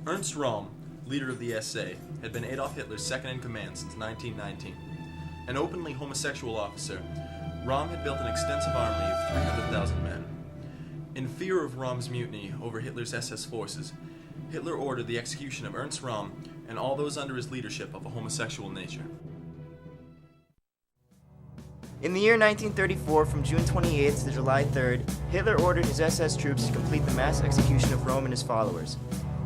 Ernst Röhm, leader of the SA, had been Adolf Hitler's second-in-command since 1919. An openly homosexual officer, Röhm had built an extensive army of 300,000 men. In fear of Röhm's mutiny over Hitler's SS forces, Hitler ordered the execution of Ernst Röhm and all those under his leadership of a homosexual nature. In the year 1934, from June 28th to July 3rd, Hitler ordered his SS troops to complete the mass execution of Röhm and his followers.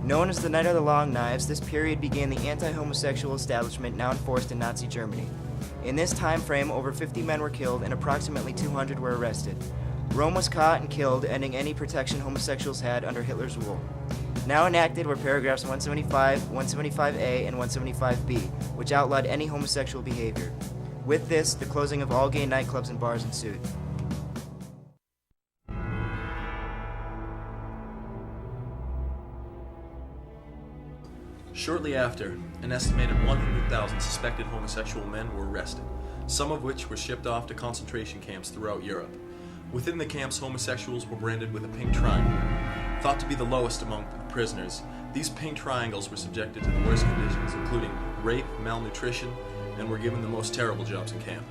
Known as the Night of the Long Knives, this period began the anti-homosexual establishment now enforced in Nazi Germany. In this time frame, over 50 men were killed and approximately 200 were arrested. Röhm was caught and killed, ending any protection homosexuals had under Hitler's rule. Now enacted were paragraphs 175, 175A, and 175B, which outlawed any homosexual behavior. With this, the closing of all gay nightclubs and bars ensued. Shortly after, an estimated 100,000 suspected homosexual men were arrested, some of which were shipped off to concentration camps throughout Europe. Within the camps, homosexuals were branded with a pink triangle. Thought to be the lowest among the prisoners, these pink triangles were subjected to the worst conditions, including rape, malnutrition, and were given the most terrible jobs in camp.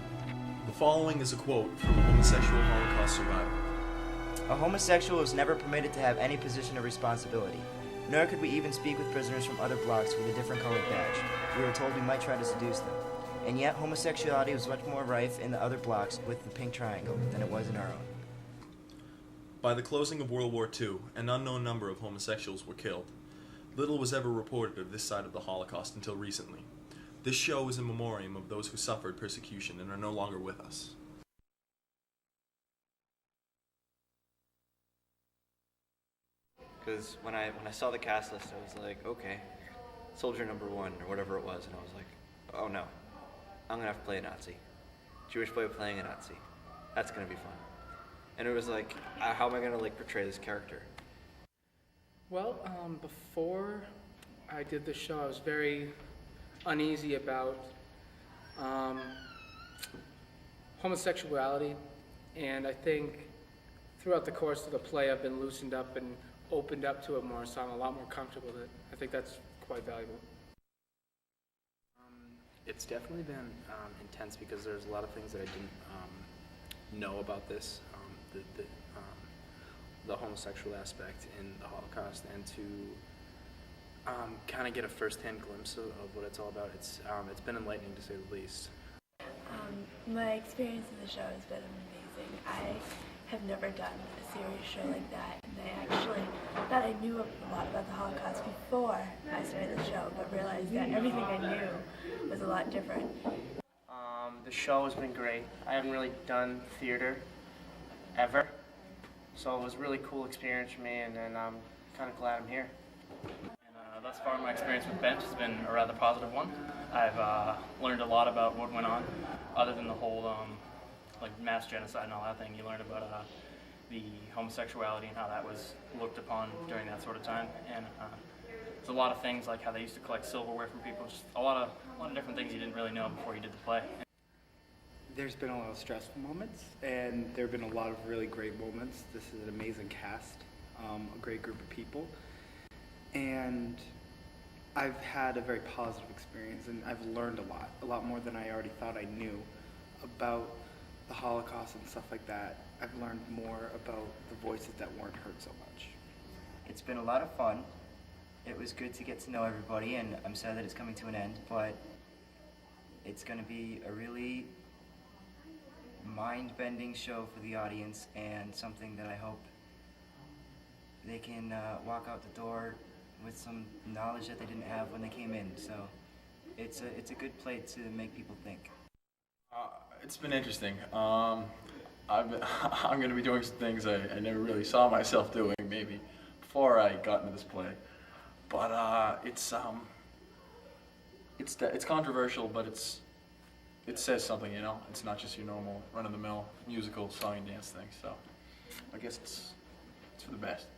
The following is a quote from a homosexual Holocaust survivor. A homosexual was never permitted to have any position of responsibility, nor could we even speak with prisoners from other blocks with a different colored badge. We were told we might try to seduce them. And yet, homosexuality was much more rife in the other blocks with the pink triangle than it was in our own. By the closing of World War II, an unknown number of homosexuals were killed. Little was ever reported of this side of the Holocaust until recently. This show is a memoriam of those who suffered persecution and are no longer with us. Because when I saw the cast list, I was like, okay, soldier number 1 or whatever it was, and I was like, oh no, I'm gonna have to play a Nazi. Jewish boy playing a Nazi. That's gonna be fun. And it was like, how am I gonna portray this character? Well, before I did the show, I was very uneasy about homosexuality, and I think throughout the course of the play I've been loosened up and opened up to it more, so I'm a lot more comfortable with it. I think that's quite valuable. It's definitely been intense because there's a lot of things that I didn't know about this, the homosexual aspect in the Holocaust, and to kind of get a first-hand glimpse of what it's all about. It's been enlightening to say the least. My experience in the show has been amazing. I have never done a serious show like that, and I actually thought I knew a lot about the Holocaust before I started the show, but realized that everything I knew was a lot different. The show has been great. I haven't really done theater ever, so it was a really cool experience for me, and I'm kind of glad I'm here. And thus far, my experience with Bench has been a rather positive one. I've learned a lot about what went on, other than the whole mass genocide and all that thing. You learn about the homosexuality and how that was looked upon during that sort of time, and there's a lot of things like how they used to collect silverware from people. Just a lot of different things you didn't really know before you did the play. There's been a lot of stressful moments, and there have been a lot of really great moments. This is an amazing cast, a great group of people, and I've had a very positive experience, and I've learned a lot more than I already thought I knew about the Holocaust and stuff like that. I've learned more about the voices that weren't heard so much. It's been a lot of fun. It was good to get to know everybody, and I'm sad that it's coming to an end, but it's going to be a really mind-bending show for the audience, and something that I hope they can walk out the door with some knowledge that they didn't have when they came in. So it's a good play to make people think. It's been interesting. I'm going to be doing some things I never really saw myself doing, maybe, before I got into this play. But it's controversial, but it says something, you know. It's not just your normal run-of-the-mill musical song and dance thing. So I guess it's for the best.